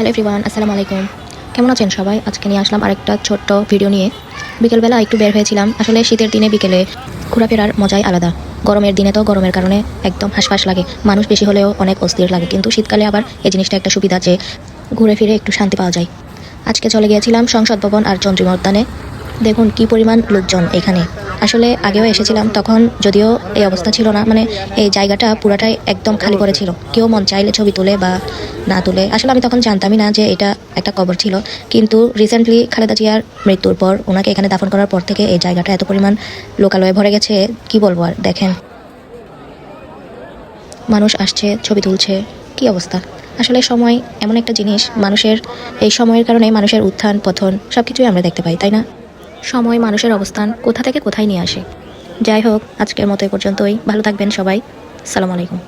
Hello everyone, আসসালামু আলাইকুম। কেমন আছেন সবাই? আজকে নিয়ে আসলাম আরেকটা ছোট্ট ভিডিও নিয়ে। বিকেলবেলা একটু বের হয়েছিলাম। আসলে শীতের দিনে বিকেলে ঘোরাফেরার মজাই আলাদা। গরমের দিনে তো গরমের কারণে একদম হাঁসফাঁস লাগে, মানুষ বেশি হলেও অনেক অস্থির লাগে, কিন্তু শীতকালে আবার এই জিনিসটা একটা সুবিধা যে ঘুরে ফিরে একটু শান্তি পাওয়া যায়। আজকে চলে গিয়েছিলাম সংসদ ভবন আর চন্দ্রিমা উদ্যানে। দেখুন কি পরিমাণ লোকজন এখানে। আসলে আগেও এসেছিলাম, তখন যদিও এই অবস্থা ছিল না, মানে এই জায়গাটা পুরাটাই একদম খালি পড়ে ছিল, কেউ মন চাইলে ছবি তুলে বা না তুলে। আসলে আমি তখন জানতামই না যে এটা একটা কবর ছিল, কিন্তু রিসেন্টলি খালেদা জিয়ার মৃত্যুর পর ওনাকে এখানে দাফন করার পর থেকে এই জায়গাটা এত পরিমাণ লোকালয়ে ভরে গেছে, কি বলবো আর। দেখেন মানুষ আসছে, ছবি তুলছে, কি অবস্থা। আসলে সময় এমন একটা জিনিস, মানুষের এই সময়ের কারণে মানুষের উত্থান পতন সব কিছুই আমরা দেখতে পাই, তাই না? সময় মানুষের অবস্থান কোথা থেকে কোথায় নিয়ে আসে। যাই হোক, আজকের মতো এ পর্যন্তই। ভালো থাকবেন সবাই। আসসালামু আলাইকুম।